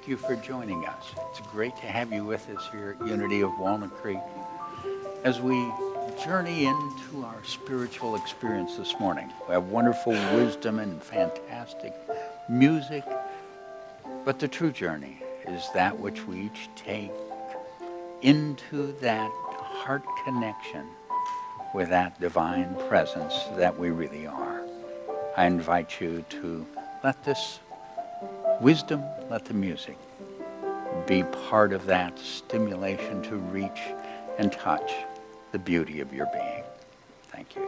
thank you for joining us. It's great to have you with us here at Unity of Walnut Creek as we journey into our spiritual experience this morning. We have wonderful wisdom and fantastic music, but the true journey is that which we each take into that heart connection with that divine presence that we really are. I invite you to let this wisdom, let the music be part of that stimulation to reach and touch the beauty of your being. Thank you.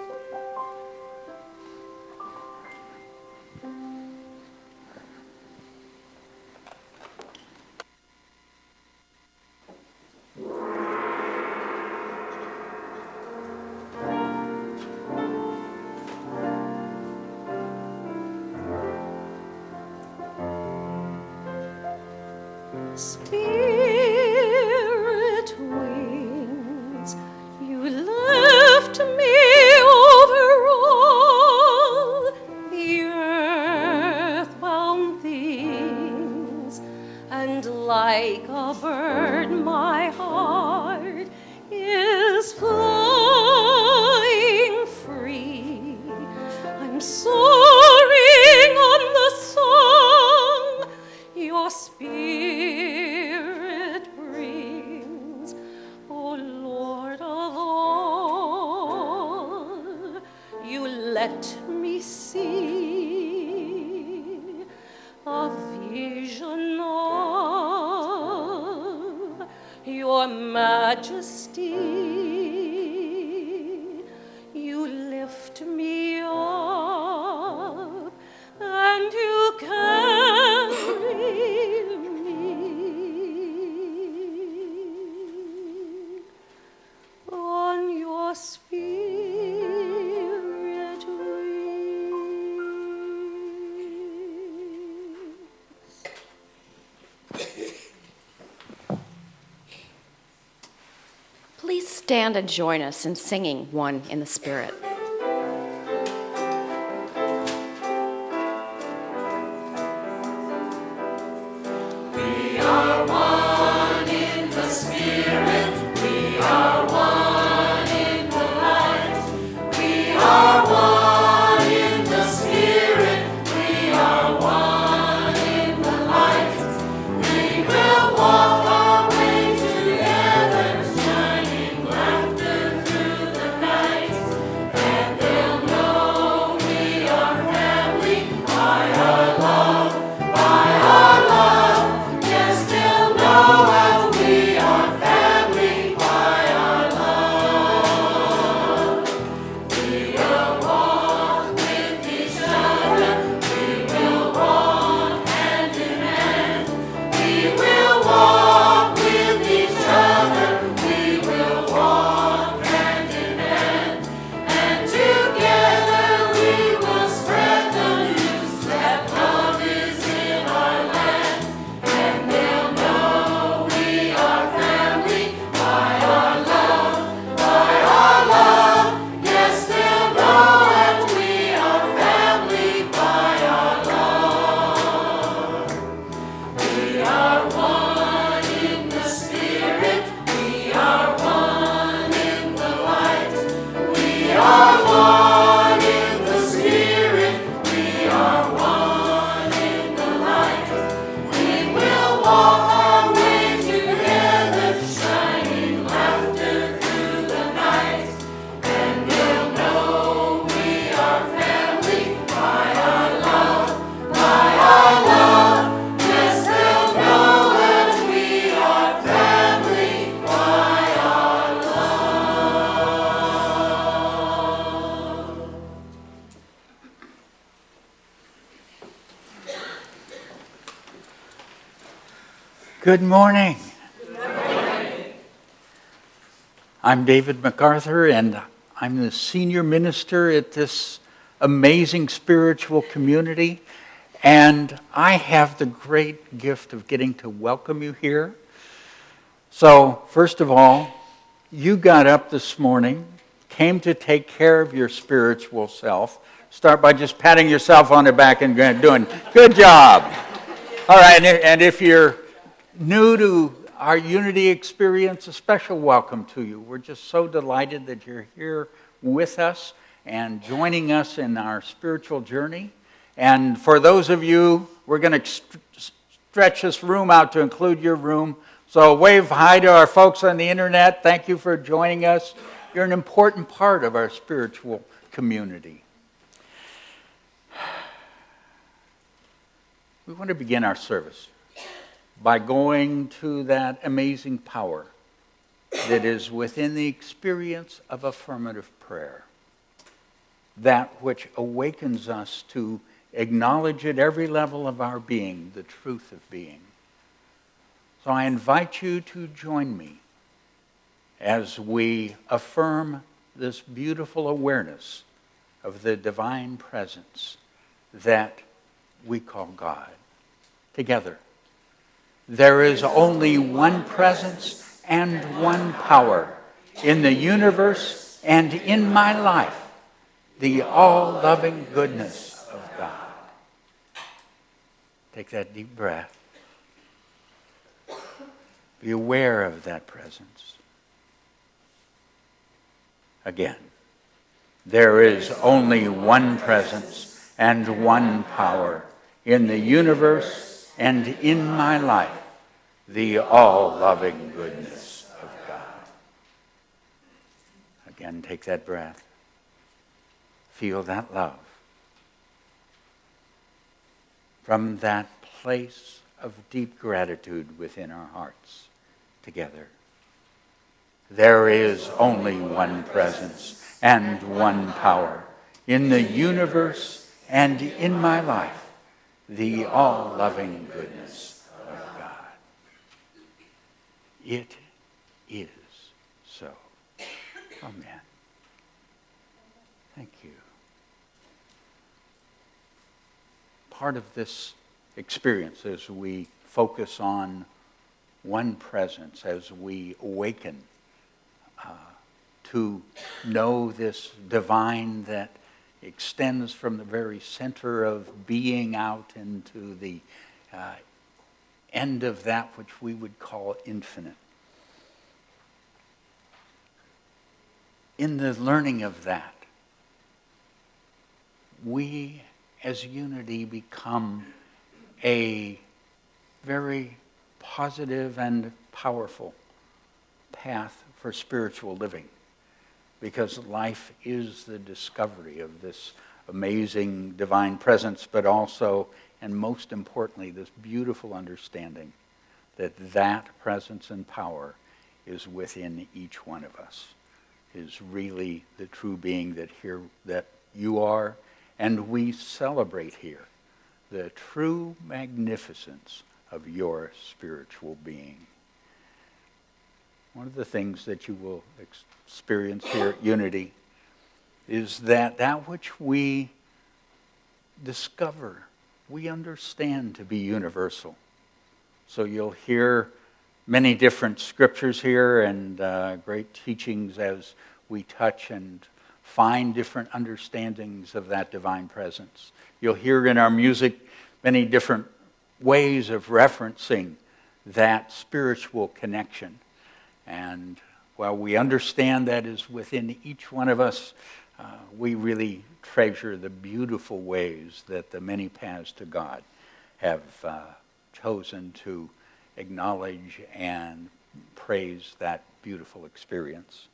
Spirit wings, you lift me over all the earthbound things, and like a bird my heart is flying free. I'm soaring on the song your spirit brings, O Lord of all. You let me see a vision of your majesty. You lift me up and you carry me on your spirit wings. Please stand and join us in singing One in the Spirit. Good morning. Good morning. I'm David MacArthur, and I'm the senior minister at this amazing spiritual community. And I have the great gift of getting to welcome you here. So, first of all, you got up this morning, came to take care of your spiritual self. Start by just patting yourself on the back and doing good job. All right, and if you're new to our Unity experience, a special welcome to you. We're just so delighted that you're here with us and joining us in our spiritual journey. And for those of you, we're going to stretch this room out to include your room. So wave hi to our folks on the internet. Thank you for joining us. You're an important part of our spiritual community. We want to begin our service by going to that amazing power that is within the experience of affirmative prayer. That which awakens us to acknowledge at every level of our being the truth of being. So I invite you to join me as we affirm this beautiful awareness of the divine presence that we call God. Together. There is only one presence and one power in the universe and in my life, the all-loving goodness of God. Take that deep breath. Be aware of that presence. Again, there is only one presence and one power in the universe and in my life, the all-loving goodness of God. Again, take that breath. Feel that love. From that place of deep gratitude within our hearts, together. There is only one presence and one power in the universe and in my life, the all-loving goodness of God. It is so. Amen. Thank you. Part of this experience as we focus on one presence, as we awaken to know this divine that extends from the very center of being out into the end of that which we would call infinite. In the learning of that, we as unity become a very positive and powerful path for spiritual living. Because life is the discovery of this amazing divine presence, but also, and most importantly, this beautiful understanding that that presence and power is within each one of us, is really the true being that you are, and we celebrate here the true magnificence of your spiritual being. One of the things that you will experience here at Unity is that which we discover, we understand to be universal. So you'll hear many different scriptures here and great teachings as we touch and find different understandings of that divine presence. You'll hear in our music many different ways of referencing that spiritual connection. And while we understand that is within each one of us, we really treasure the beautiful ways that the many paths to God have chosen to acknowledge and praise that beautiful experience.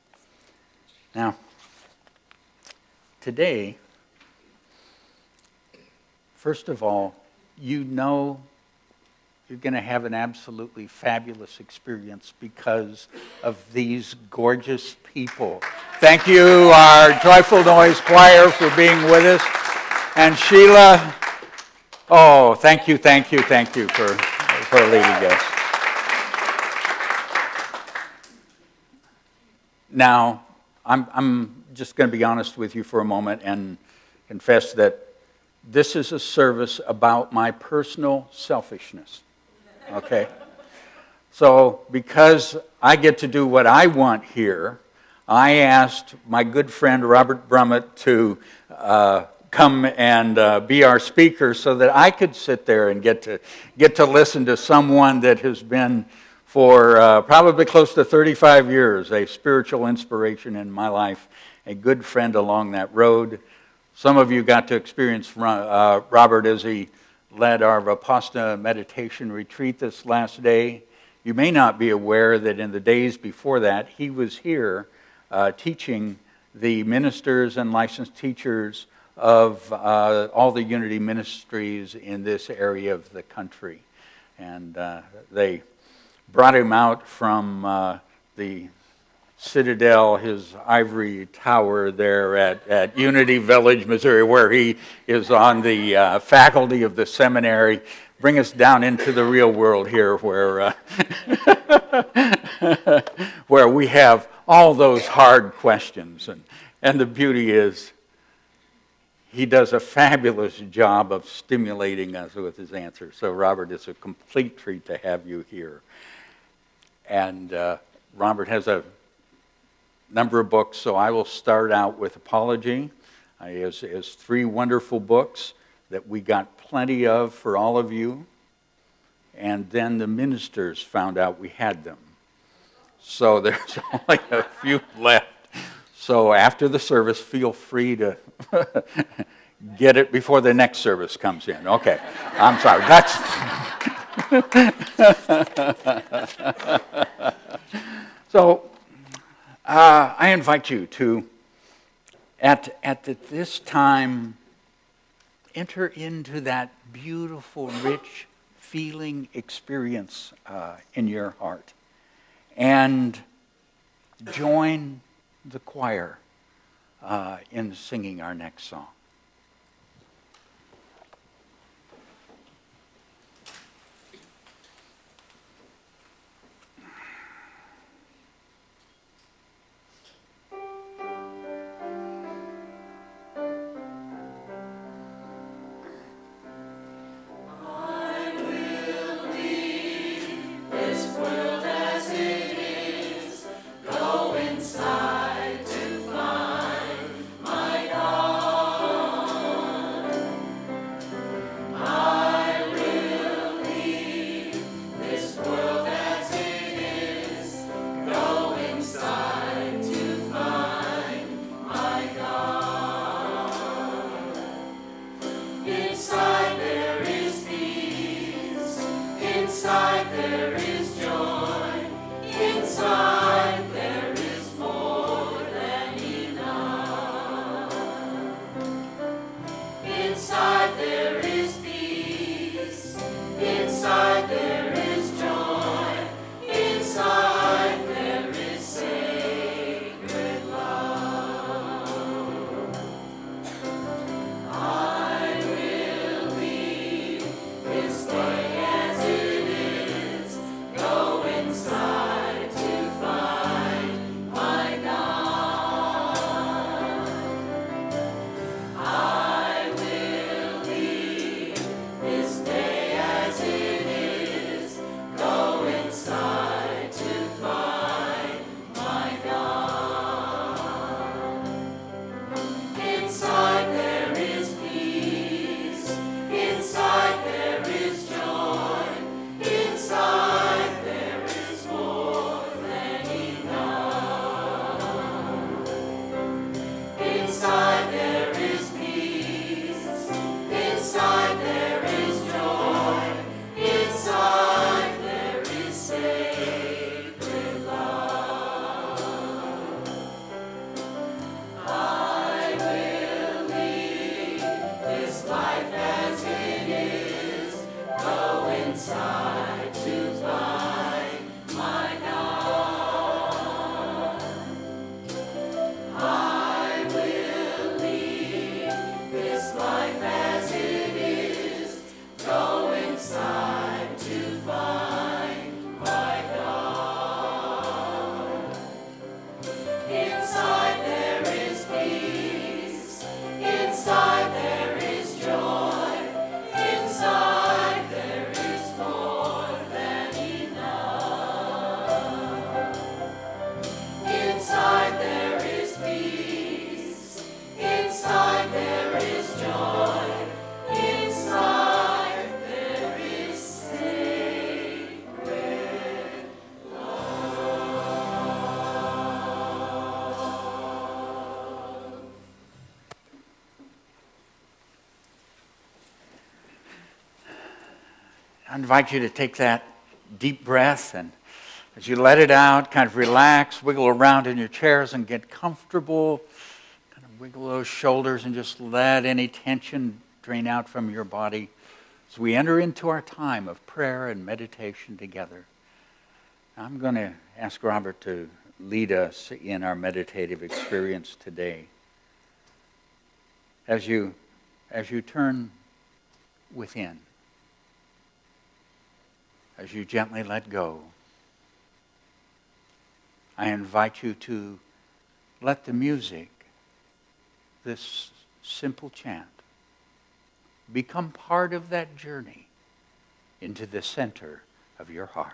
Now, today, first of all, you know you're going to have an absolutely fabulous experience because of these gorgeous people. Thank you, our Joyful Noise Choir, for being with us. And Sheila, oh, thank you for leading us. Now, I'm just going to be honest with you for a moment and confess that this is a service about my personal selfishness. Okay? So, because I get to do what I want here, I asked my good friend Robert Brummett to come and be our speaker so that I could sit there and get to listen to someone that has been for probably close to 35 years a spiritual inspiration in my life, a good friend along that road. Some of you got to experience Robert as he led our Vipassana meditation retreat this last day. You may not be aware that in the days before that, he was here teaching the ministers and licensed teachers of all the Unity ministries in this area of the country. And they brought him out from the Citadel, his ivory tower there at Unity Village, Missouri, where he is on the faculty of the seminary. Bring us down into the real world here where, where we have all those hard questions. And the beauty is he does a fabulous job of stimulating us with his answers. So Robert, it's a complete treat to have you here. And Robert has a number of books, so I will start out with Apology. He has 3 wonderful books that we got plenty of for all of you. And then the ministers found out we had them. So there's only a few left. So after the service, feel free to get it before the next service comes in. Okay, I'm sorry. So I invite you to, at this time, enter into that beautiful, rich feeling experience in your heart and join the choir in singing our next song. Inside to find I invite you to take that deep breath, and as you let it out, kind of relax, wiggle around in your chairs and get comfortable. Kind of wiggle those shoulders and just let any tension drain out from your body as we enter into our time of prayer and meditation together. I'm going to ask Robert to lead us in our meditative experience today. As you turn within, as you gently let go, I invite you to let the music, this simple chant, become part of that journey into the center of your heart.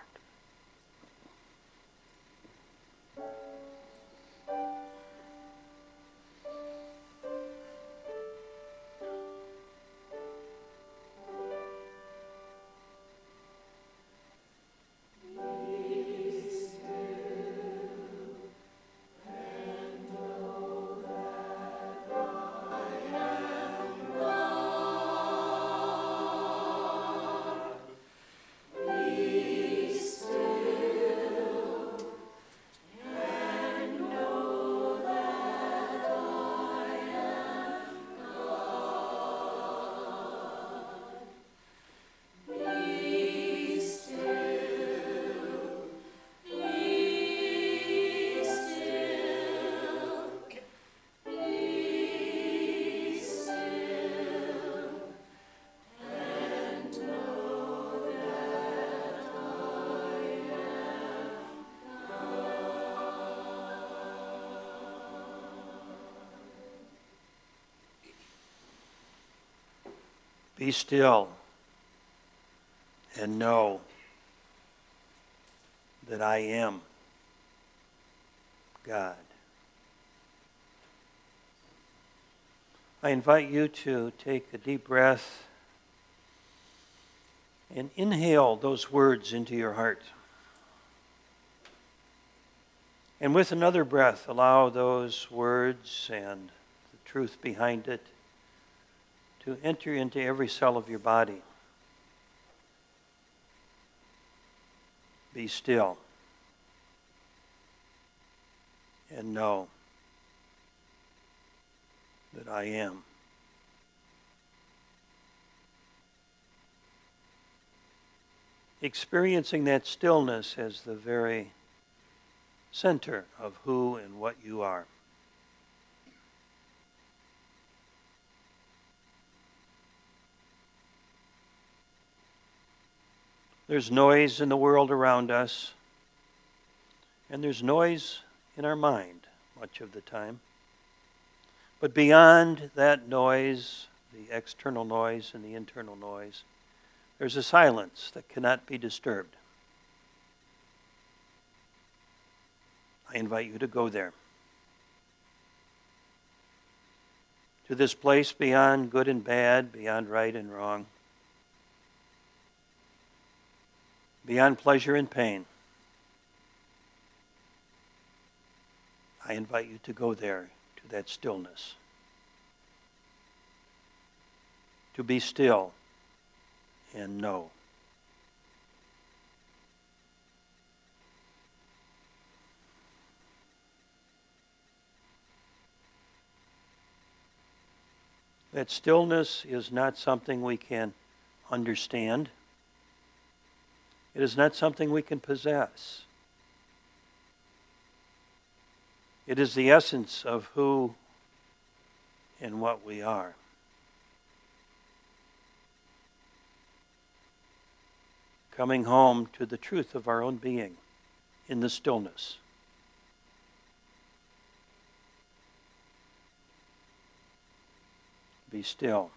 Be still and know that I am God. I invite you to take a deep breath and inhale those words into your heart. And with another breath, allow those words and the truth behind it to enter into every cell of your body. Be still and know that I am. Experiencing that stillness as the very center of who and what you are. There's noise in the world around us, and there's noise in our mind much of the time. But beyond that noise, the external noise and the internal noise, there's a silence that cannot be disturbed. I invite you to go there. To this place beyond good and bad, beyond right and wrong, beyond pleasure and pain. I invite you to go there, to that stillness. To be still and know. That stillness is not something we can understand. It is not something we can possess. It is the essence of who and what we are. Coming home to the truth of our own being in the stillness. Be still.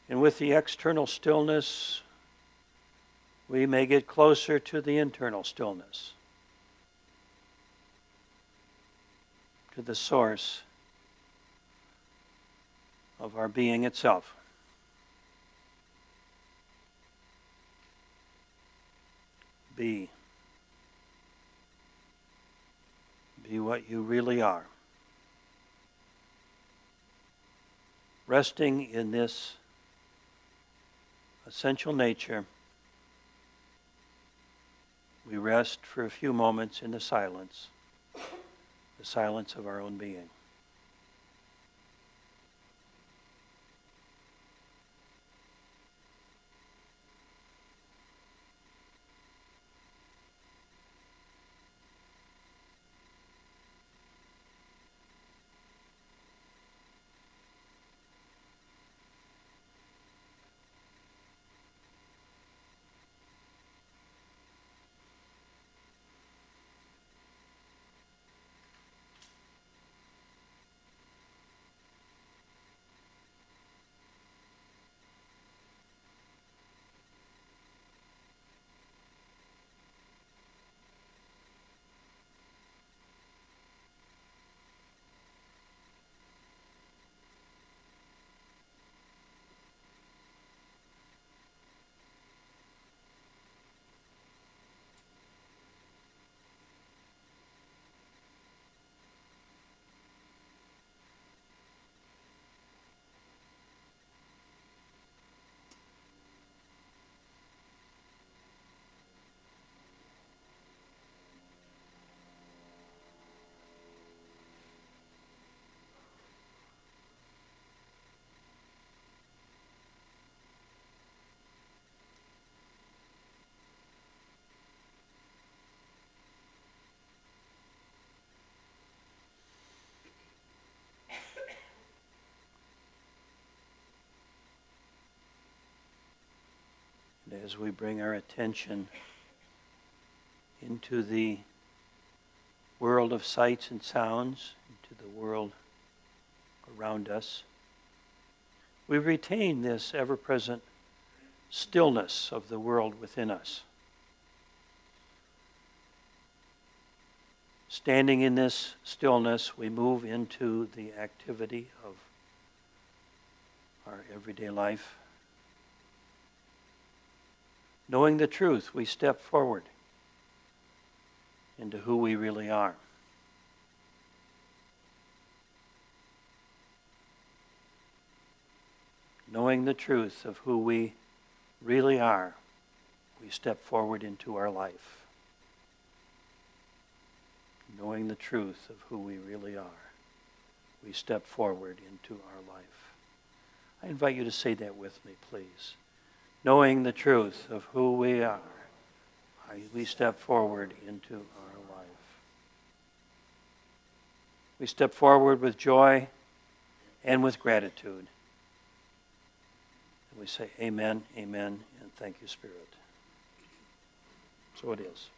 And with the external stillness, we may get closer to the internal stillness, to the source of our being itself. Be what you really are. resting in this essential nature, we rest for a few moments in the silence of our own being. And as we bring our attention into the world of sights and sounds, into the world around us, we retain this ever-present stillness of the world within us. Standing in this stillness, we move into the activity of our everyday life. Knowing the truth, we step forward into who we really are. Knowing the truth of who we really are, we step forward into our life. Knowing the truth of who we really are, we step forward into our life. I invite you to say that with me, please. Knowing the truth of who we are, we step forward into our life. We step forward with joy and with gratitude. And we say, amen, amen, and thank you, Spirit. So it is.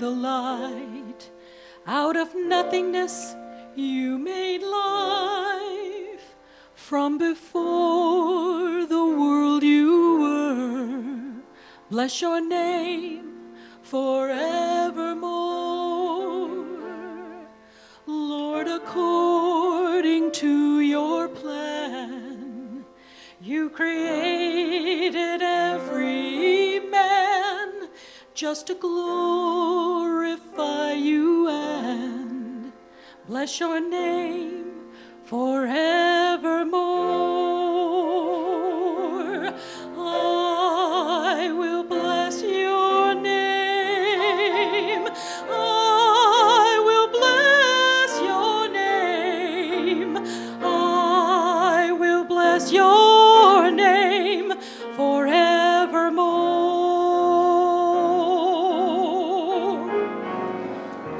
the light. Out of nothingness you made life. From before the world you were. Bless your name forevermore. Lord, according to your plan, you created every man just to glorify you and bless your name forevermore. I will bless your name. I will bless your name. I will bless your name forevermore.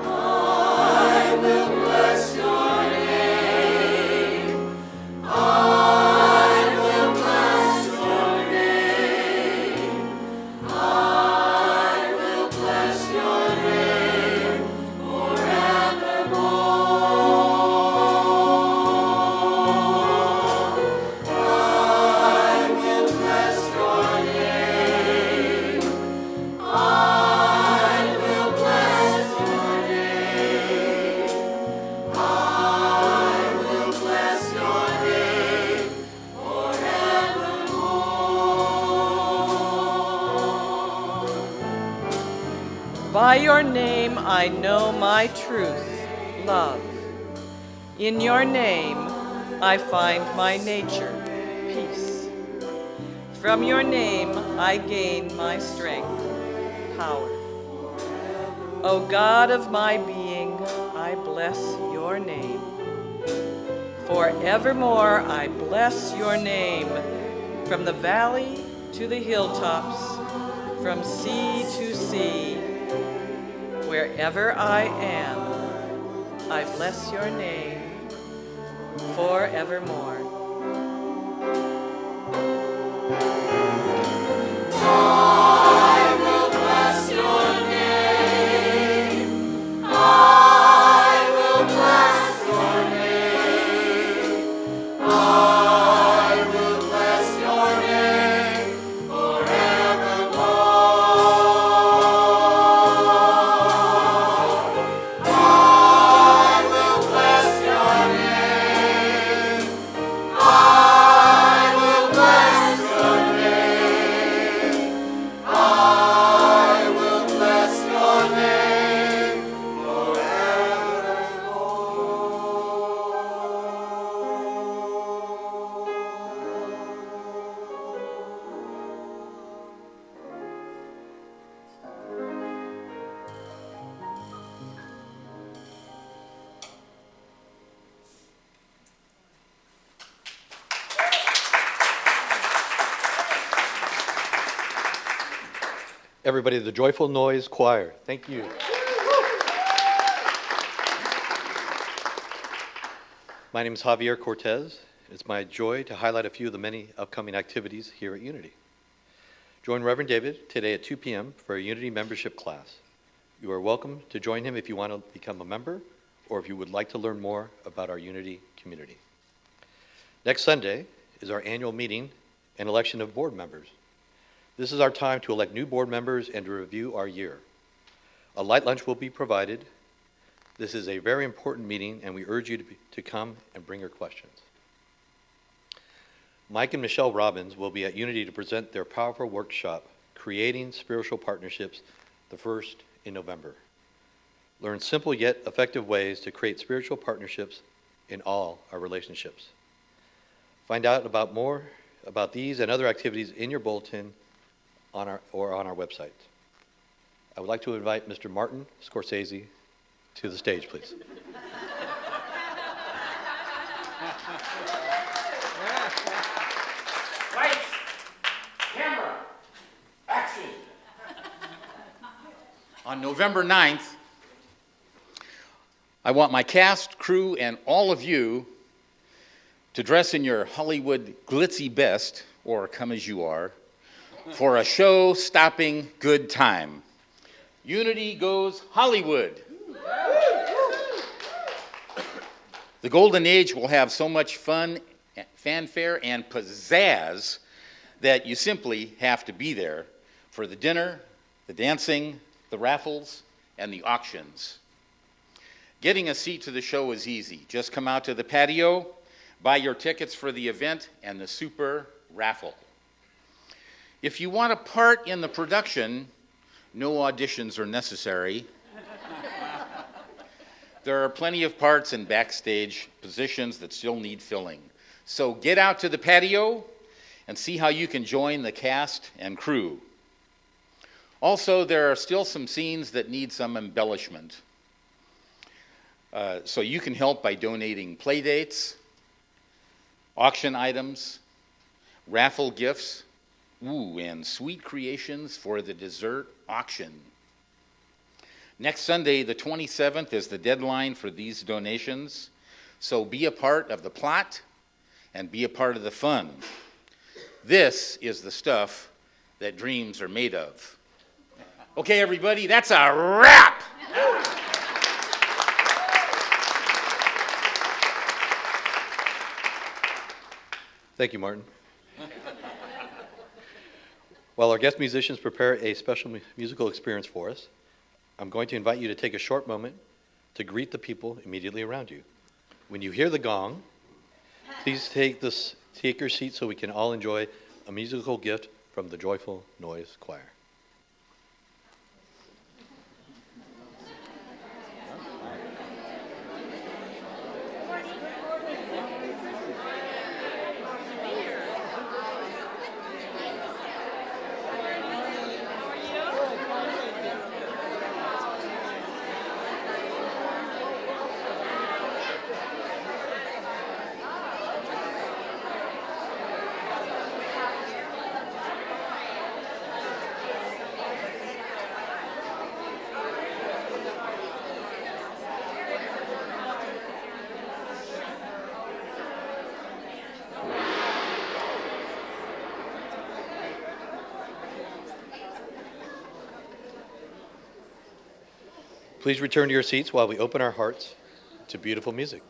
I will bless your name. I will bless your name. I will bless your name forevermore. I will bless your name. I will bless your name. I will bless your name forevermore. By your name I know my truth, love. In your name I find my nature, peace. From your name I gain my strength, power. O God of my being, I bless your name. Forevermore I bless your name, from the valley to the hilltops, from sea to sea. Wherever I am, I bless your name forevermore. I will bless your name. I will bless your name. I will bless your name forevermore. I will bless your name. I will bless your name. I will bless your name Everybody, the Joyful Noise Choir. Thank you. My name is Javier Cortez. It's my joy to highlight a few of the many upcoming activities here at Unity. Join Reverend David today at 2 p.m. for a Unity membership class. You are welcome to join him if you want to become a member or if you would like to learn more about our Unity community. Next Sunday is our annual meeting and election of board members. This is our time to elect new board members and to review our year. A light lunch will be provided. This is a very important meeting, and we urge you to come and bring your questions. Mike and Michelle Robbins will be at Unity to present their powerful workshop, Creating Spiritual Partnerships, the 1st in November. Learn simple yet effective ways to create spiritual partnerships in all our relationships. Find out more about these and other activities in your bulletin on our website. I would like to invite Mr. Martin Scorsese to the stage, please. Lights, camera, action. On November 9th, I want my cast, crew, and all of you to dress in your Hollywood glitzy best, or come as you are, for a show-stopping good time. Unity goes Hollywood. The Golden Age will have so much fun, fanfare, and pizzazz that you simply have to be there for the dinner, the dancing, the raffles, and the auctions. Getting a seat to the show is easy. Just come out to the patio, buy your tickets for the event and the super raffle. If you want a part in the production, no auditions are necessary. There are plenty of parts and backstage positions that still need filling. So get out to the patio and see how you can join the cast and crew. Also, there are still some scenes that need some embellishment. So you can help by donating play dates, auction items, raffle gifts, and sweet creations for the dessert auction. Next Sunday, the 27th, is the deadline for these donations. So be a part of the plot and be a part of the fun. This is the stuff that dreams are made of. Okay, everybody, that's a wrap! Thank you, Martin. While our guest musicians prepare a special musical experience for us, I'm going to invite you to take a short moment to greet the people immediately around you. When you hear the gong, please take your seat so we can all enjoy a musical gift from the Joyful Noise Choir. Please return to your seats while we open our hearts to beautiful music.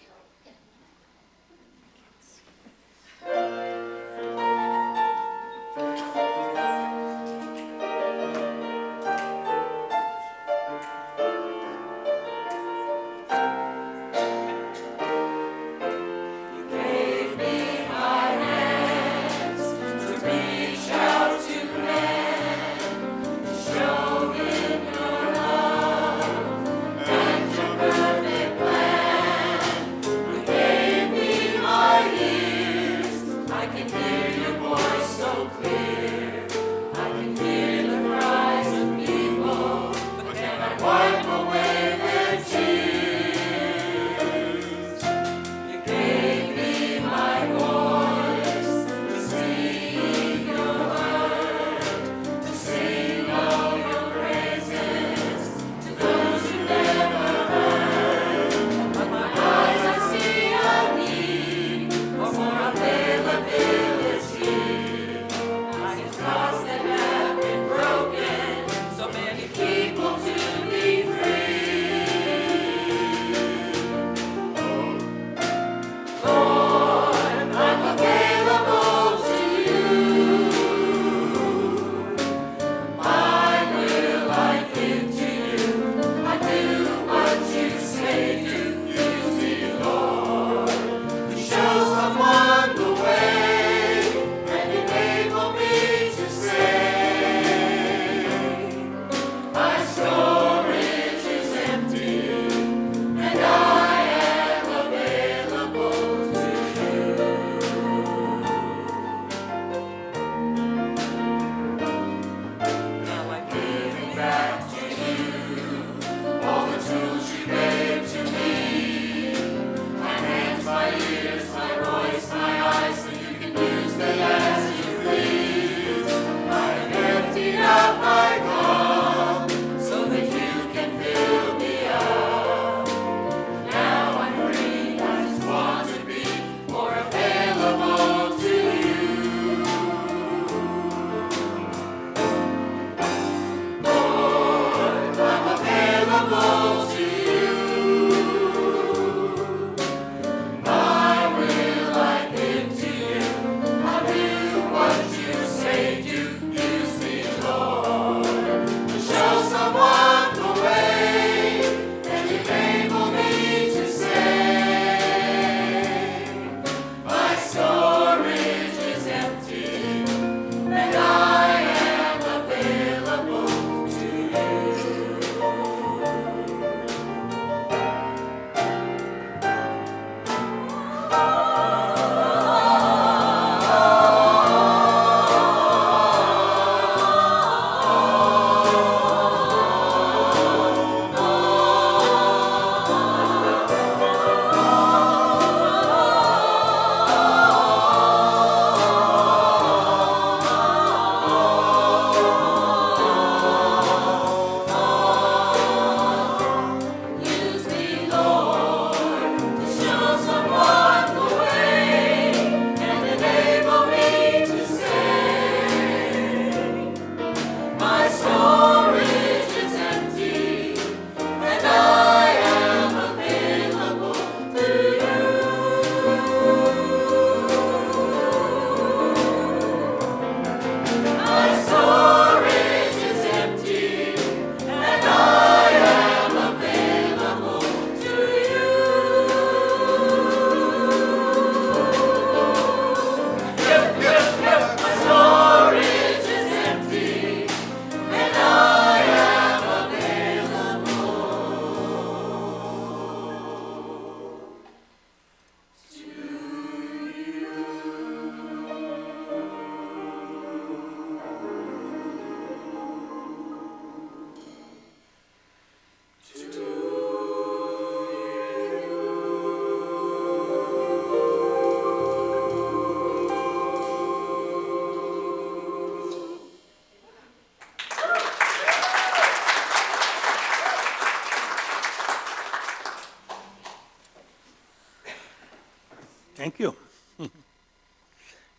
Thank you.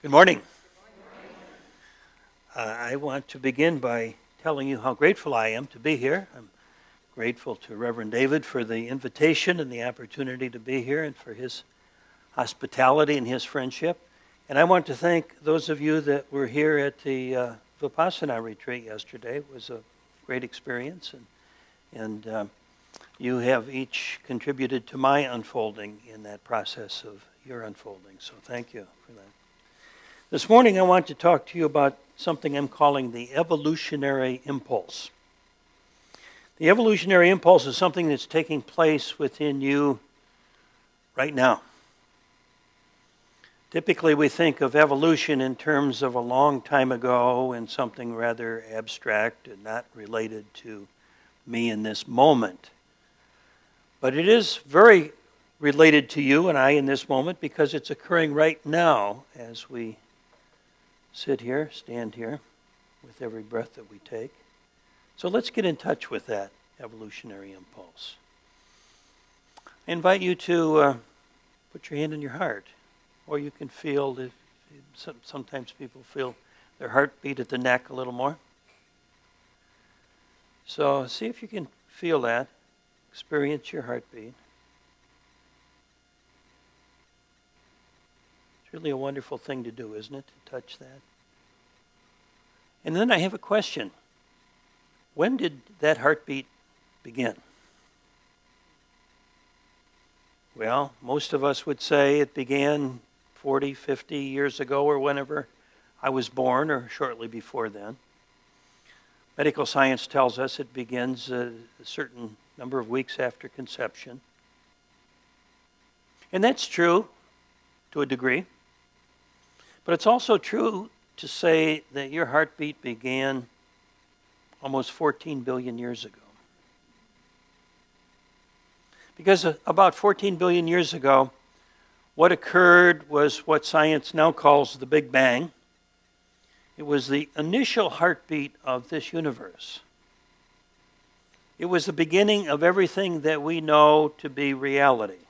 Good morning. I want to begin by telling you how grateful I am to be here. I'm grateful to Reverend David for the invitation and the opportunity to be here and for his hospitality and his friendship. And I want to thank those of you that were here at the Vipassana retreat yesterday. It was a great experience, and you have each contributed to my unfolding in that process of your unfolding. So thank you for that. This morning I want to talk to you about something I'm calling the evolutionary impulse. The evolutionary impulse is something that's taking place within you right now. Typically we think of evolution in terms of a long time ago and something rather abstract and not related to me in this moment. But it is very related to you and I in this moment because it's occurring right now as we sit here, stand here, with every breath that we take. So let's get in touch with that evolutionary impulse. I invite you to put your hand in your heart, or you can feel, sometimes people feel their heartbeat at the neck a little more. So see if you can feel that, experience your heartbeat. It's really a wonderful thing to do, isn't it, to touch that? And then I have a question. When did that heartbeat begin? Well, most of us would say it began 40, 50 years ago or whenever I was born or shortly before then. Medical science tells us it begins a certain number of weeks after conception. And that's true to a degree. But it's also true to say that your heartbeat began almost 14 billion years ago. Because about 14 billion years ago, what occurred was what science now calls the Big Bang. It was the initial heartbeat of this universe. It was the beginning of everything that we know to be reality,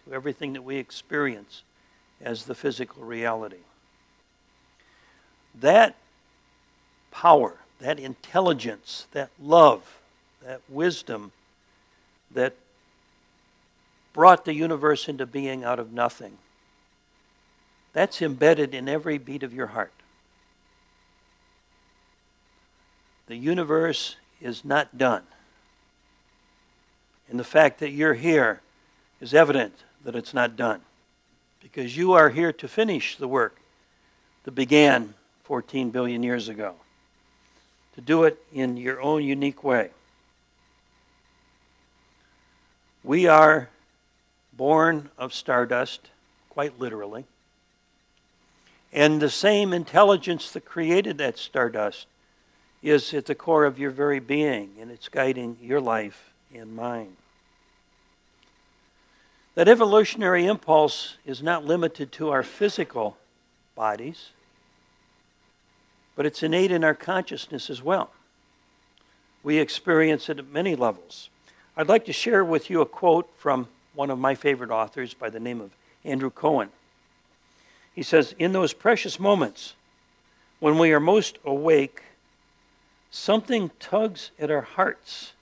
to everything that we experience as the physical reality. That power, that intelligence, that love, that wisdom that brought the universe into being out of nothing, that's embedded in every beat of your heart. The universe is not done. And the fact that you're here is evident that it's not done, because you are here to finish the work that began 14 billion years ago, to do it in your own unique way. We are born of stardust, quite literally, and the same intelligence that created that stardust is at the core of your very being, and it's guiding your life and mine. That evolutionary impulse is not limited to our physical bodies, but it's innate in our consciousness as well. We experience it at many levels. I'd like to share with you a quote from one of my favorite authors by the name of Andrew Cohen. He says, "In those precious moments when we are most awake, something tugs at our hearts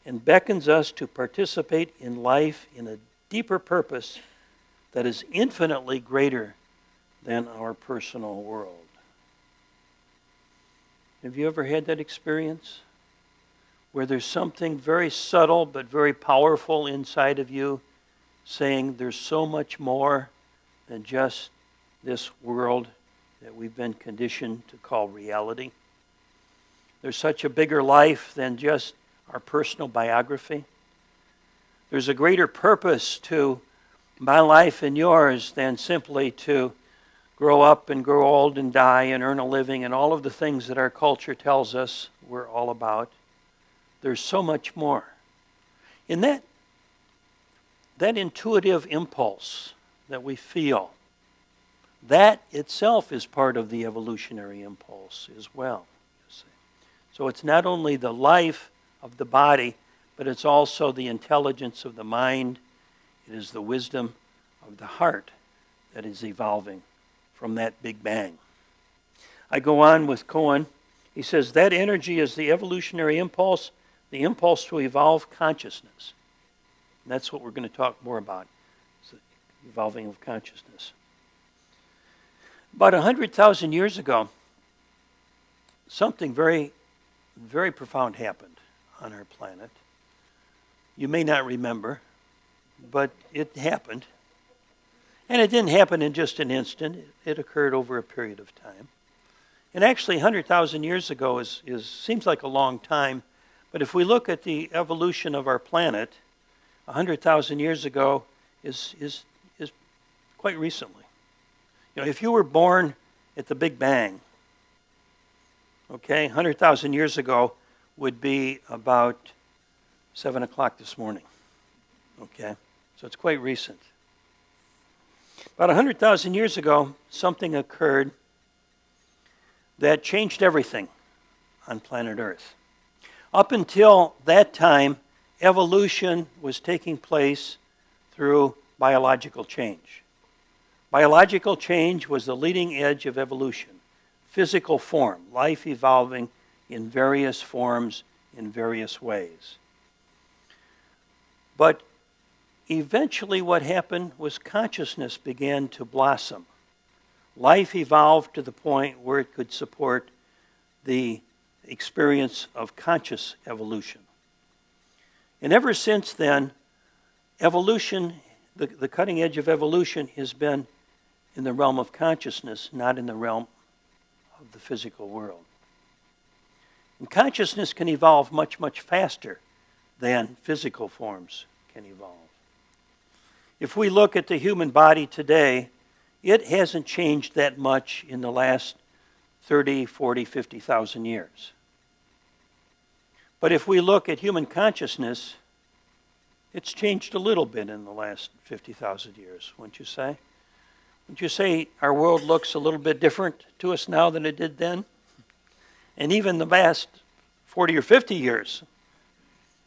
and beckons us to participate in life in a deeper purpose that is infinitely greater than our personal world." Have you ever had that experience where there's something very subtle but very powerful inside of you saying there's so much more than just this world that we've been conditioned to call reality? There's such a bigger life than just our personal biography. There's a greater purpose to my life and yours than simply to grow up and grow old and die and earn a living and all of the things that our culture tells us we're all about. There's so much more. In that intuitive impulse that we feel, that itself is part of the evolutionary impulse as well. You see. So it's not only the life of the body, but it's also the intelligence of the mind. It is the wisdom of the heart that is evolving from that Big Bang. I go on with Cohen. He says that energy is the evolutionary impulse, the impulse to evolve consciousness. And that's what we're going to talk more about, it's the evolving of consciousness. About 100,000 years ago, something very, very profound happened on our planet. You may not remember, but it happened. And it didn't happen in just an instant. It occurred over a period of time. And actually, 100,000 years ago seems like a long time. But if we look at the evolution of our planet, 100,000 years ago is quite recently. You know, if you were born at the Big Bang, okay, 100,000 years ago would be about 7 o'clock this morning. Okay, so it's quite recent. About 100,000 years ago, something occurred that changed everything on planet Earth. Up until that time, evolution was taking place through biological change. Biological change was the leading edge of evolution. Physical form, life evolving in various forms, in various ways. But eventually what happened was consciousness began to blossom. Life evolved to the point where it could support the experience of conscious evolution. And ever since then, evolution, the cutting edge of evolution has been in the realm of consciousness, not in the realm of the physical world. And consciousness can evolve much, much faster than physical forms can evolve. If we look at the human body today, it hasn't changed that much in the last 30, 40, 50,000 years. But if we look at human consciousness, it's changed a little bit in the last 50,000 years, wouldn't you say? Wouldn't you say our world looks a little bit different to us now than it did then? And even the last 40 or 50 years,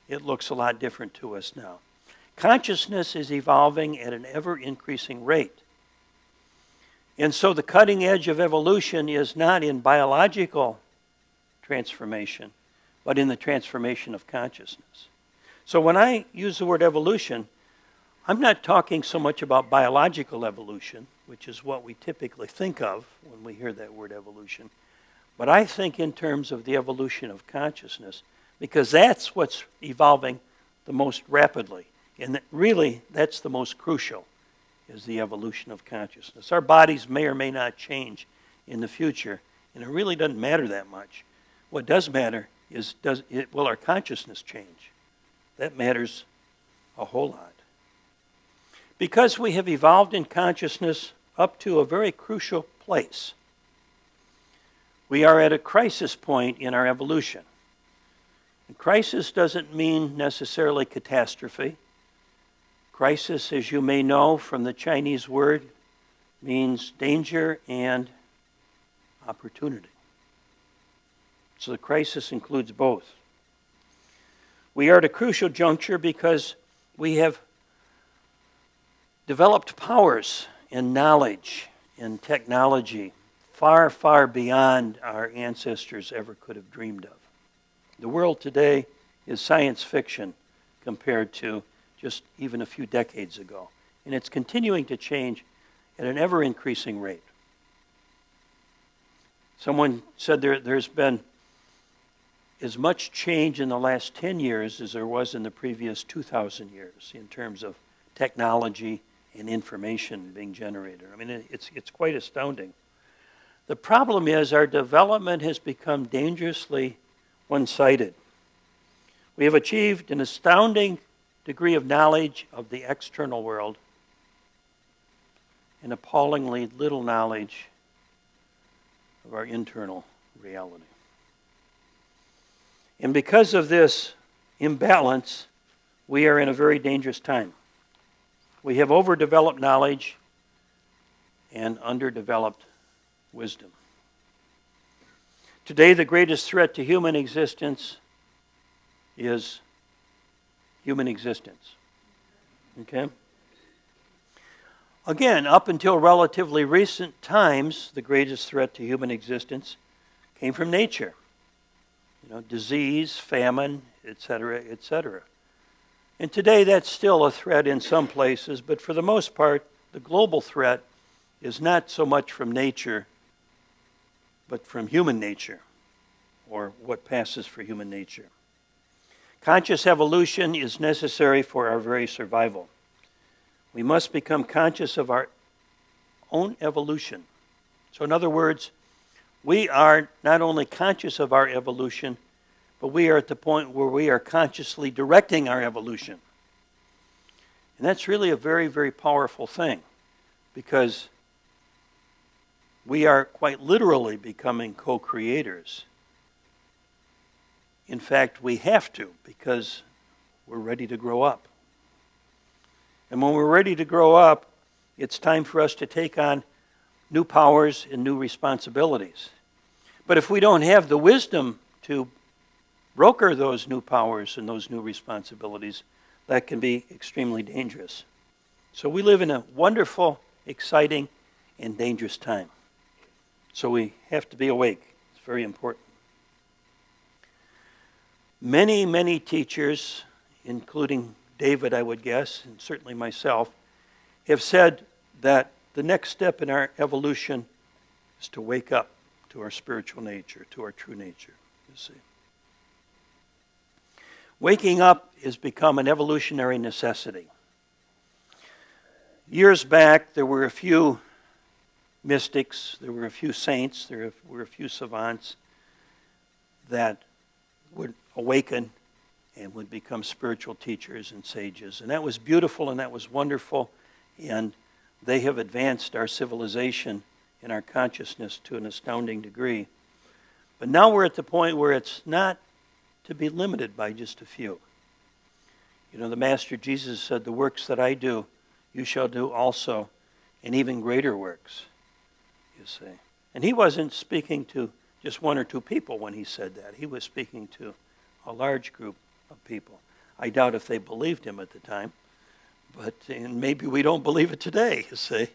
it looks a lot different to us now. Consciousness is evolving at an ever-increasing rate. And so the cutting edge of evolution is not in biological transformation, but in the transformation of consciousness. So when I use the word evolution, I'm not talking so much about biological evolution, which is what we typically think of when we hear that word evolution, but I think in terms of the evolution of consciousness, because that's what's evolving the most rapidly. And really, that's the most crucial, is the evolution of consciousness. Our bodies may or may not change in the future, and it really doesn't matter that much. What does matter is, will our consciousness change? That matters a whole lot. Because we have evolved in consciousness up to a very crucial place, we are at a crisis point in our evolution. And crisis doesn't mean necessarily catastrophe. Crisis, as you may know from the Chinese word, means danger and opportunity. So the crisis includes both. We are at a crucial juncture because we have developed powers and knowledge and technology far, far beyond our ancestors ever could have dreamed of. The world today is science fiction compared to just even a few decades ago. And it's continuing to change at an ever-increasing rate. Someone said there's been as much change in the last 10 years as there was in the previous 2,000 years in terms of technology and information being generated. I mean, it's quite astounding. The problem is our development has become dangerously one-sided. We have achieved an astounding degree of knowledge of the external world and appallingly little knowledge of our internal reality. And because of this imbalance, we are in a very dangerous time. We have overdeveloped knowledge and underdeveloped wisdom. Today, the greatest threat to human existence is human existence. Okay? Again, up until relatively recent times, the greatest threat to human existence came from nature. Disease, famine, etc., etc. And today that's still a threat in some places, but for the most part, the global threat is not so much from nature, but from human nature, or what passes for human nature. Conscious evolution is necessary for our very survival. We must become conscious of our own evolution. So in other words, we are not only conscious of our evolution, but we are at the point where we are consciously directing our evolution. And that's really a very, very powerful thing, because we are quite literally becoming co-creators. In fact, we have to, because we're ready to grow up. And when we're ready to grow up, it's time for us to take on new powers and new responsibilities. But if we don't have the wisdom to broker those new powers and those new responsibilities, that can be extremely dangerous. So we live in a wonderful, exciting, and dangerous time. So we have to be awake. It's very important. Many, many teachers, including David, I would guess, and certainly myself, have said that the next step in our evolution is to wake up to our spiritual nature, to our true nature, you see. Waking up has become an evolutionary necessity. Years back, there were a few mystics, there were a few saints, there were a few savants that would awaken and would become spiritual teachers and sages. And that was beautiful and that was wonderful. And they have advanced our civilization and our consciousness to an astounding degree. But now we're at the point where it's not to be limited by just a few. The Master Jesus said, "The works that I do, you shall do also, and even greater works," you see. And he wasn't speaking to just one or two people when he said that. He was speaking to a large group of people. I doubt if they believed him at the time, and maybe we don't believe it today, you see.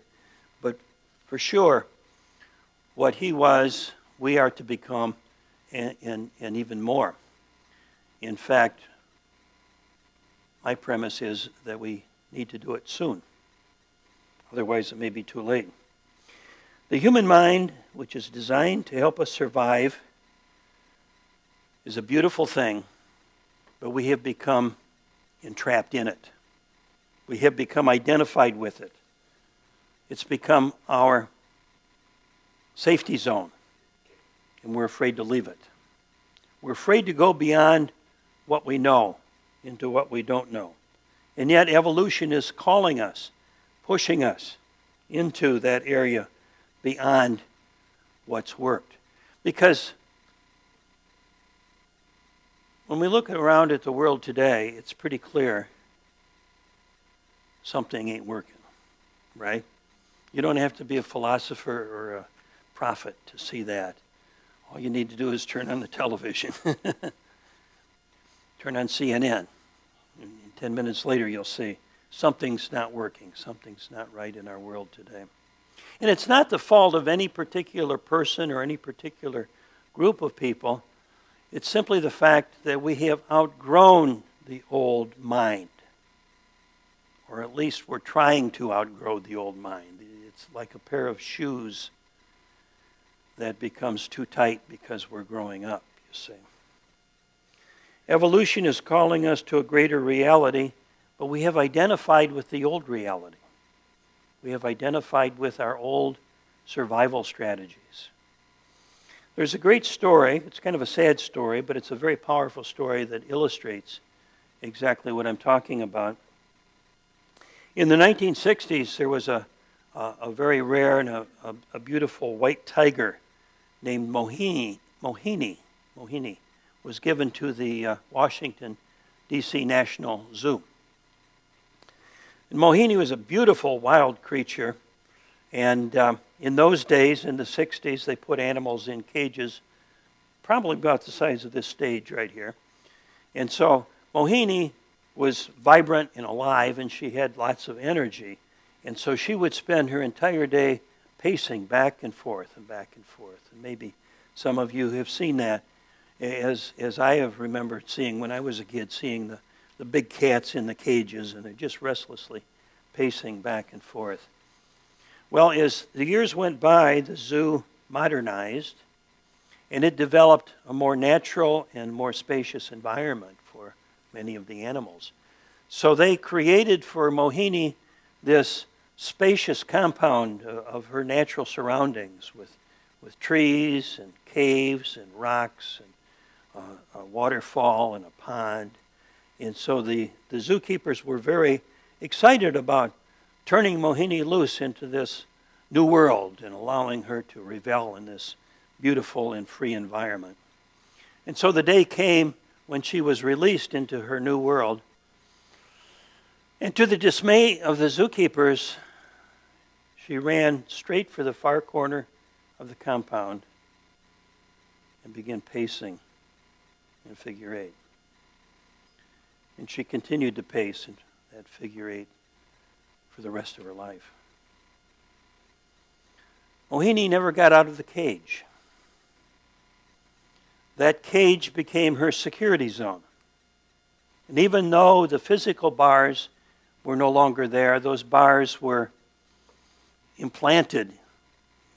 But for sure, what he was, we are to become, and even more. In fact, my premise is that we need to do it soon. Otherwise, it may be too late. The human mind, which is designed to help us survive, is a beautiful thing, but we have become entrapped in it. We have become identified with it. It's become our safety zone, and we're afraid to leave it. We're afraid to go beyond what we know into what we don't know. And yet evolution is calling us, pushing us into that area beyond what's worked. Because when we look around at the world today, it's pretty clear something ain't working, right? You don't have to be a philosopher or a prophet to see that. All you need to do is turn on the television. Turn on CNN. And 10 minutes later, you'll see something's not working. Something's not right in our world today. And it's not the fault of any particular person or any particular group of people. It's simply the fact that we have outgrown the old mind. Or at least we're trying to outgrow the old mind. It's like a pair of shoes that becomes too tight because we're growing up, you see. Evolution is calling us to a greater reality, but we have identified with the old reality. We have identified with our old survival strategies. There's a great story. It's kind of a sad story, but it's a very powerful story that illustrates exactly what I'm talking about. In the 1960s, there was a very rare and a beautiful white tiger named Mohini was given to the Washington, D.C. National Zoo. And Mohini was a beautiful wild creature, and in those days, in the 60s, they put animals in cages, probably about the size of this stage right here. And so Mohini was vibrant and alive, and she had lots of energy. And so she would spend her entire day pacing back and forth and back and forth. And maybe some of you have seen that, as I have remembered seeing when I was a kid, seeing the big cats in the cages, and they're just restlessly pacing back and forth. Well, as the years went by, the zoo modernized, and it developed a more natural and more spacious environment for many of the animals. So they created for Mohini this spacious compound of her natural surroundings with trees and caves and rocks and a waterfall and a pond. And so the zookeepers were very excited about turning Mohini loose into this new world and allowing her to revel in this beautiful and free environment. And so the day came when she was released into her new world. And to the dismay of the zookeepers, she ran straight for the far corner of the compound and began pacing in figure eight. And she continued to pace in that figure eight for the rest of her life. Mohini never got out of the cage. That cage became her security zone. And even though the physical bars were no longer there, those bars were implanted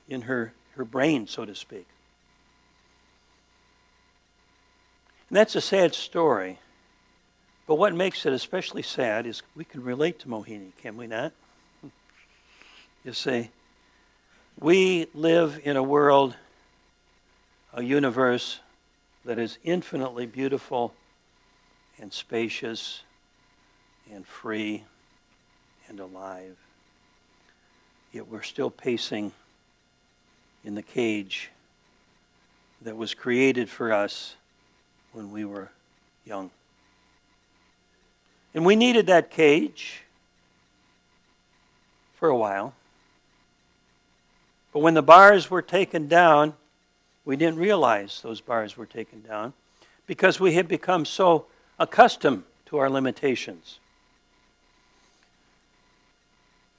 in her brain, so to speak. And that's a sad story. But what makes it especially sad is we can relate to Mohini, can we not? You see, we live in a world, a universe that is infinitely beautiful and spacious and free and alive. Yet we're still pacing in the cage that was created for us when we were young. And we needed that cage for a while. But when the bars were taken down, we didn't realize those bars were taken down because we had become so accustomed to our limitations.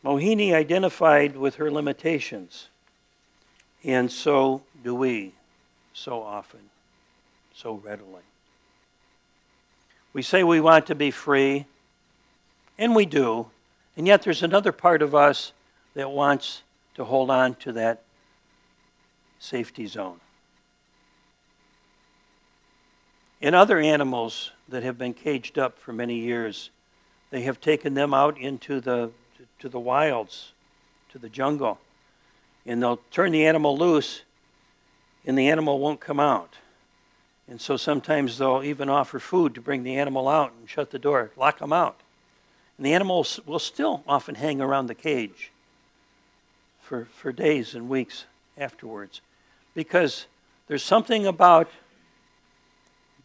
Mohini identified with her limitations, and so do we so often, so readily. We say we want to be free, and we do, and yet there's another part of us that wants to hold on to that safety zone. In other animals that have been caged up for many years, they have taken them out into the wilds, to the jungle, and they'll turn the animal loose, and the animal won't come out. And so sometimes they'll even offer food to bring the animal out and shut the door, lock them out. And the animal will still often hang around the cage for days and weeks afterwards, because there's something about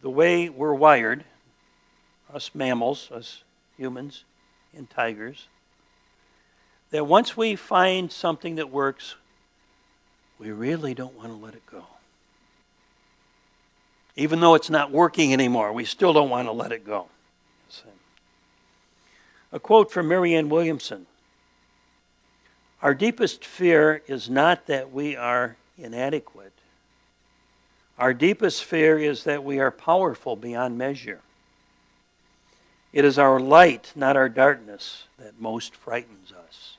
the way we're wired, us mammals, us humans and tigers, that once we find something that works, we really don't want to let it go. Even though it's not working anymore, we still don't want to let it go. A quote from Marianne Williamson: "Our deepest fear is not that we are inadequate. Our deepest fear is that we are powerful beyond measure. It is our light, not our darkness, that most frightens us."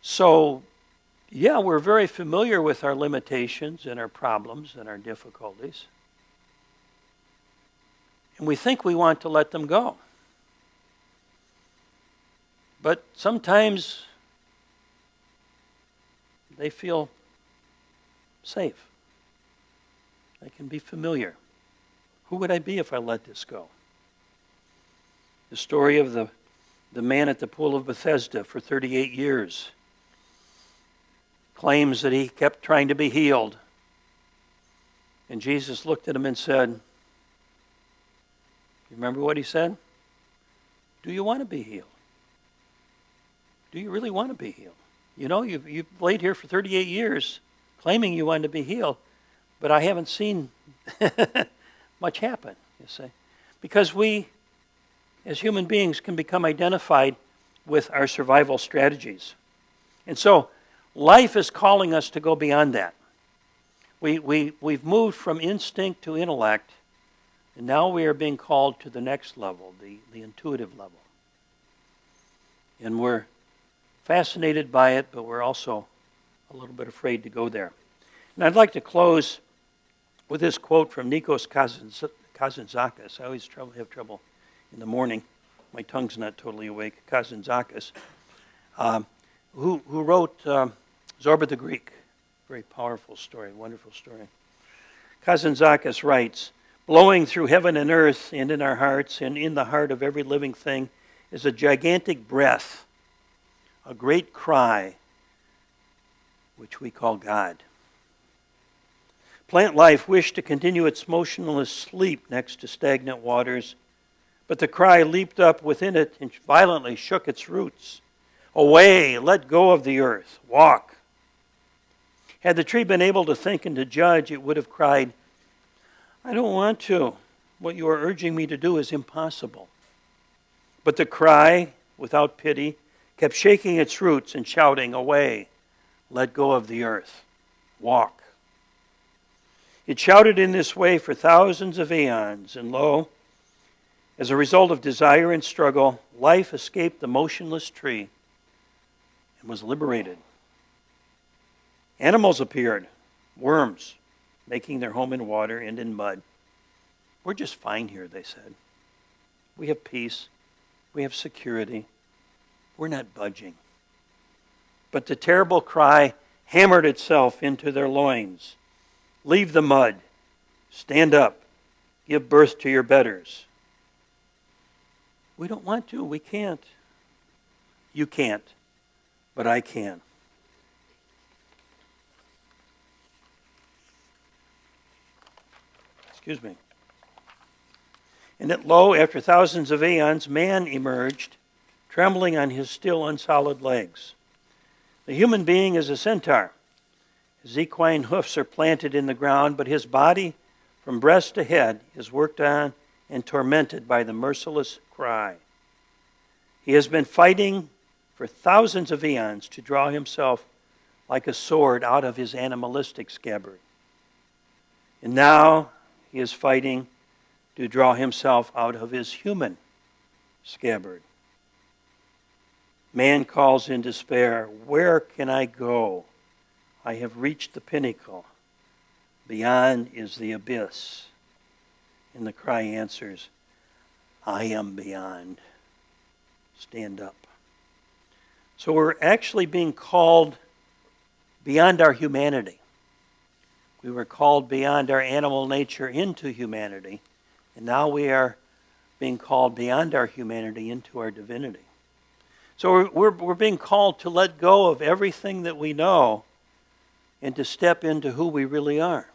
So, yeah, we're very familiar with our limitations and our problems and our difficulties. And we think we want to let them go. But sometimes they feel safe. They can be familiar. Who would I be if I let this go? The story of the man at the pool of Bethesda for 38 years claims that he kept trying to be healed. And Jesus looked at him and said, you remember what he said? Do you want to be healed? Do you really want to be healed? You know, you've laid here for 38 years claiming you wanted to be healed, but I haven't seen much happen, you see. Because we as human beings, can become identified with our survival strategies. And so, life is calling us to go beyond that. We've moved from instinct to intellect, and now we are being called to the next level, the intuitive level. And we're fascinated by it, but we're also a little bit afraid to go there. And I'd like to close with this quote from Nikos Kazantzakis. I always have trouble in the morning. My tongue's not totally awake. Kazantzakis, who wrote Zorba the Greek. Very powerful story, wonderful story. Kazantzakis writes, "Blowing through heaven and earth and in our hearts and in the heart of every living thing is a gigantic breath, a great cry, which we call God. Plant life wished to continue its motionless sleep next to stagnant waters, but the cry leaped up within it and violently shook its roots. Away, let go of the earth, walk. Had the tree been able to think and to judge, it would have cried, I don't want to. What you are urging me to do is impossible. But the cry, without pity, kept shaking its roots and shouting, away, let go of the earth, walk. It shouted in this way for thousands of aeons, and lo, as a result of desire and struggle, life escaped the motionless tree and was liberated. Animals appeared, worms, making their home in water and in mud. We're just fine here, they said. We have peace. We have security. We're not budging. But the terrible cry hammered itself into their loins. Leave the mud. Stand up. Give birth to your betters. We don't want to. We can't. You can't. But I can. Excuse me. And at lo, after thousands of aeons, man emerged, trembling on his still unsolid legs. The human being is a centaur. His equine hoofs are planted in the ground, but his body, from breast to head, is worked on and tormented by the merciless cry. He has been fighting for thousands of eons to draw himself like a sword out of his animalistic scabbard. And now he is fighting to draw himself out of his human scabbard. Man calls in despair, where can I go? I have reached the pinnacle. Beyond is the abyss. And the cry answers, I am beyond. Stand up. So we're actually being called beyond our humanity. We were called beyond our animal nature into humanity, and now we are being called beyond our humanity into our divinity. So we're being called to let go of everything that we know and to step into who we really are.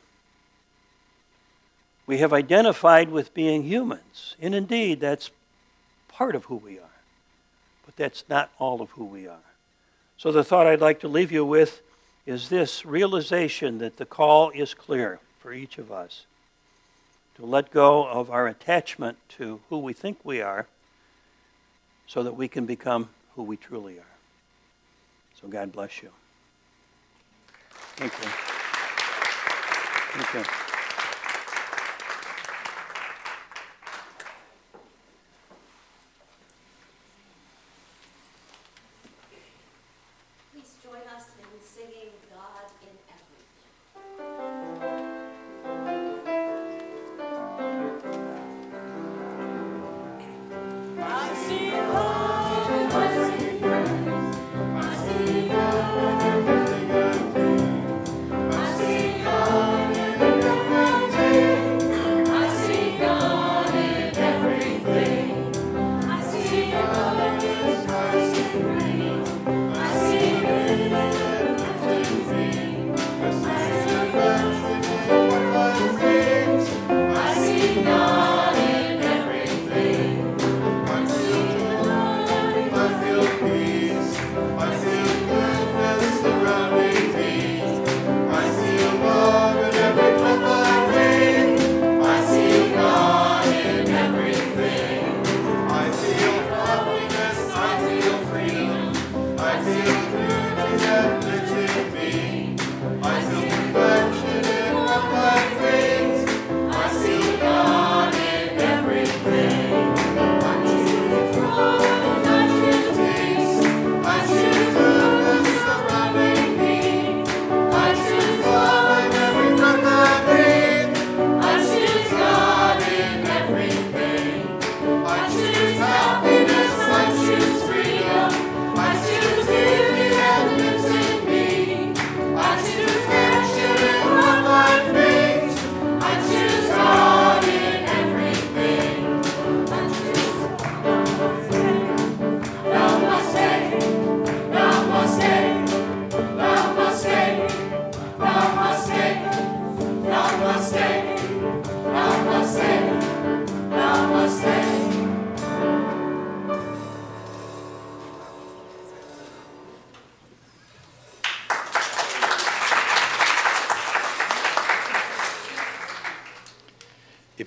We have identified with being humans, and indeed that's part of who we are, but that's not all of who we are. So the thought I'd like to leave you with is this realization that the call is clear for each of us to let go of our attachment to who we think we are so that we can become who we truly are. So God bless you. Thank you. Thank you. Please join us in singing God in Everything. I see God in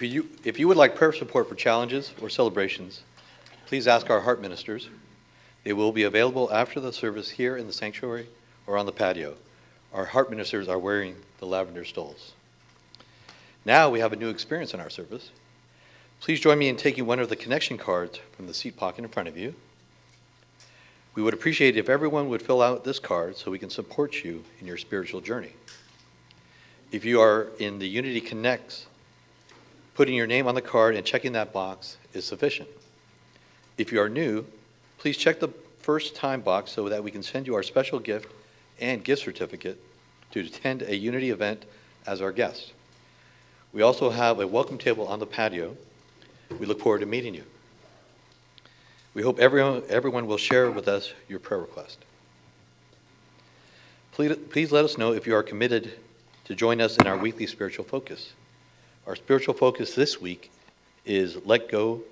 If you would like prayer support for challenges or celebrations, please ask our heart ministers. They will be available after the service here in the sanctuary or on the patio. Our heart ministers are wearing the lavender stoles. Now we have a new experience in our service. Please join me in taking one of the connection cards from the seat pocket in front of you. We would appreciate it if everyone would fill out this card so we can support you in your spiritual journey. If you are in the Unity Connects, putting your name on the card and checking that box is sufficient. If you are new, please check the first time box so that we can send you our special gift and gift certificate to attend a Unity event as our guest. We also have a welcome table on the patio. We look forward to meeting you. We hope everyone will share with us your prayer request. Please let us know if you are committed to join us in our weekly spiritual focus. Our spiritual focus this week is let go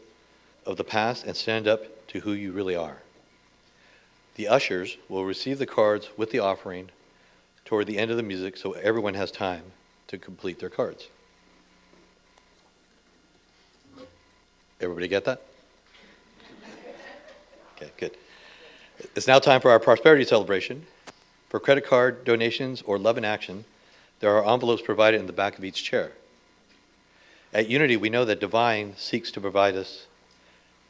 of the past and stand up to who you really are. The ushers will receive the cards with the offering toward the end of the music so everyone has time to complete their cards. Everybody get that? Okay, good. It's now time for our prosperity celebration. For credit card donations or love in action, there are envelopes provided in the back of each chair. At Unity, we know that Divine seeks to provide us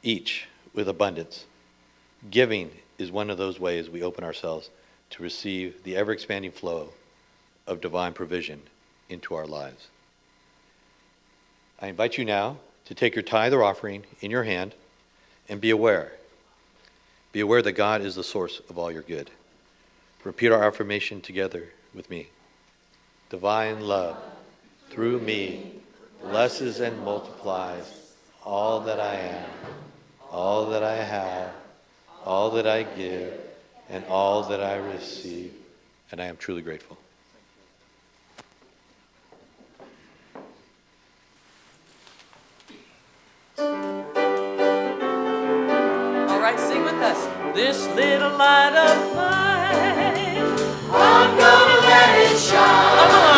each with abundance. Giving is one of those ways we open ourselves to receive the ever-expanding flow of divine provision into our lives. I invite you now to take your tithe or offering in your hand and be aware. Be aware that God is the source of all your good. Repeat our affirmation together with me. Divine love, through me, blesses and multiplies all that I am, all that I have, all that I give, and all that I receive. And I am truly grateful. All right, sing with us. This little light of mine, I'm gonna let it shine. Come on.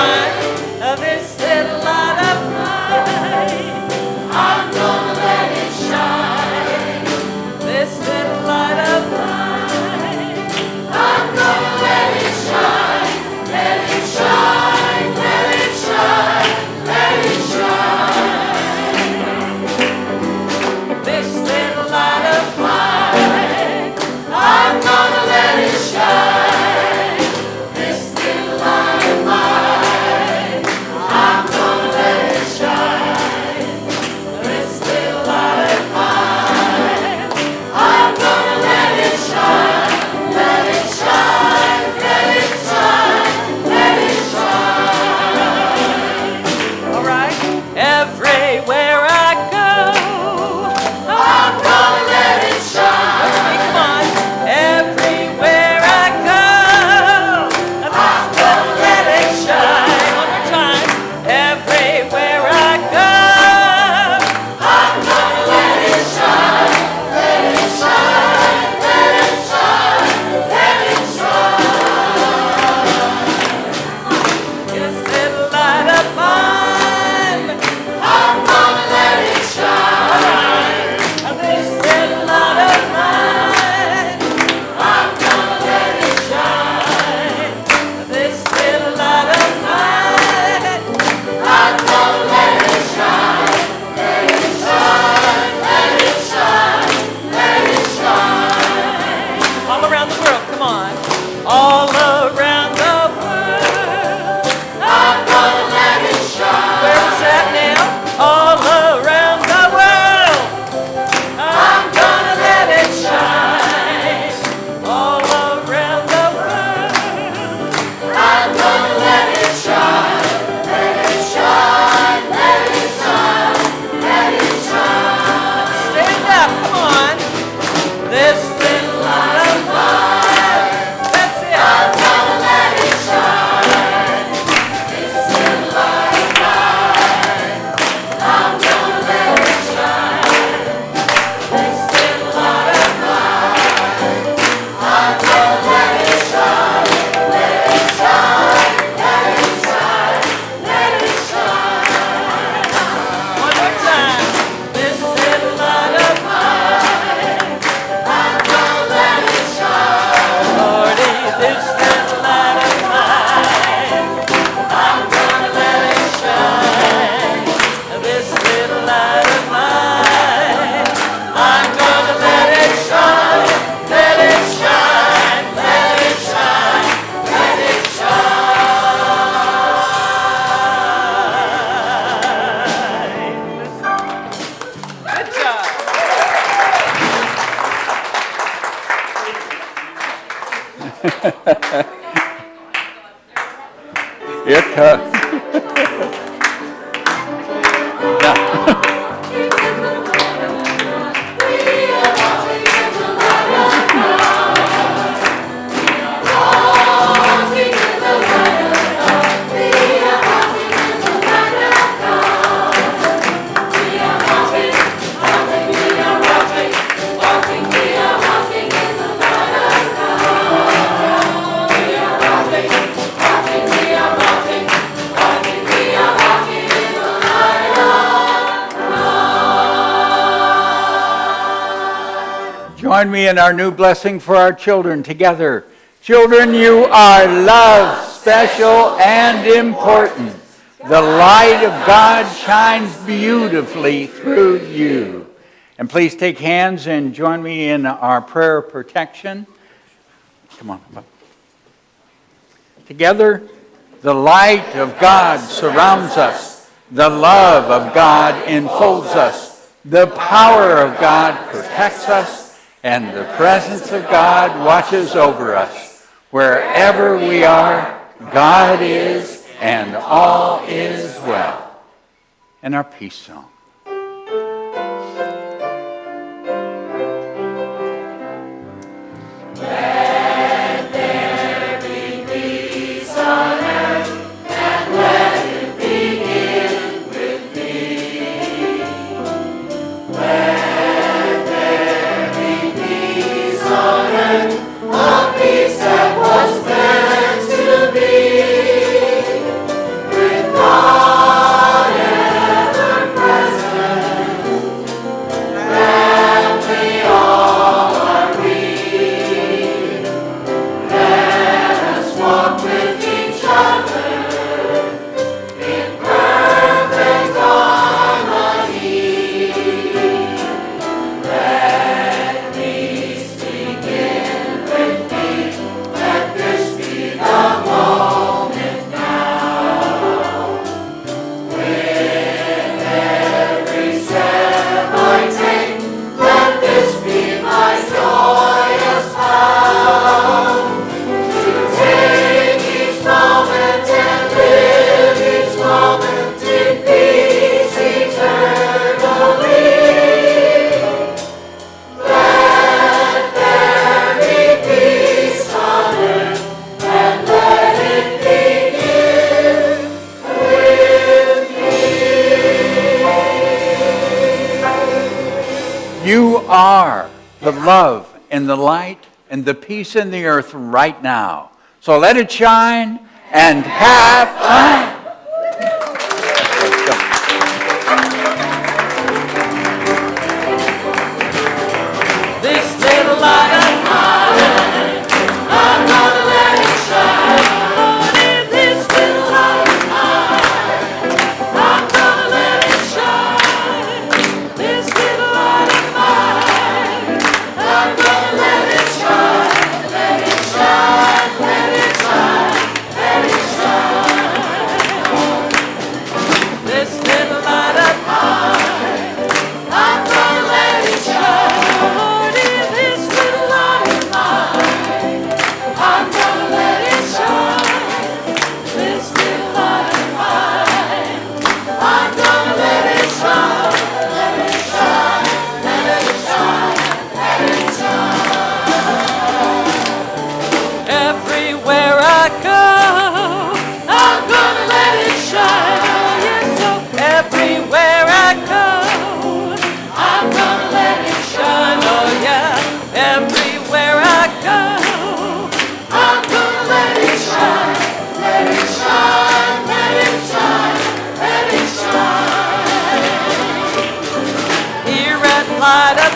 This little light of mine, I'm gonna let it shine. This little light of mine, I'm gonna let it shine. Let it shine, let it shine, let it shine. This little light of mine, I'm gonna let it shine. This Here it comes. Yeah. Join me in our new blessing for our children together. Children, you are loved, special, and important. The light of God shines beautifully through you. And please take hands and join me in our prayer of protection. Come on. Together, the light of God surrounds us. The love of God enfolds us. The power of God protects us. And the presence of God watches over us. Wherever we are, God is, and all is well. And our peace song. You are the love and the light and the peace in the earth right now. So let it shine and have fun. This little light of mine, I'm gonna let it shine. Lord, in this little light of mine, I'm gonna let it shine. This little light of mine, I'm gonna let it shine. Let it shine, let it shine, let it shine. This little light of mine, I'm gonna let it shine. Lord, in this little light of mine, I'm gonna let it shine. This little light of mine, I'm gonna let it shine. Let it shine, let it shine, let it shine. Everywhere I go, I'm gonna let it shine. Oh, yes, so everywhere I go, I'm gonna let it shine. Oh, yeah, everywhere I go, I'm gonna let it shine. Let it shine, let it shine, let it shine. Here at Light of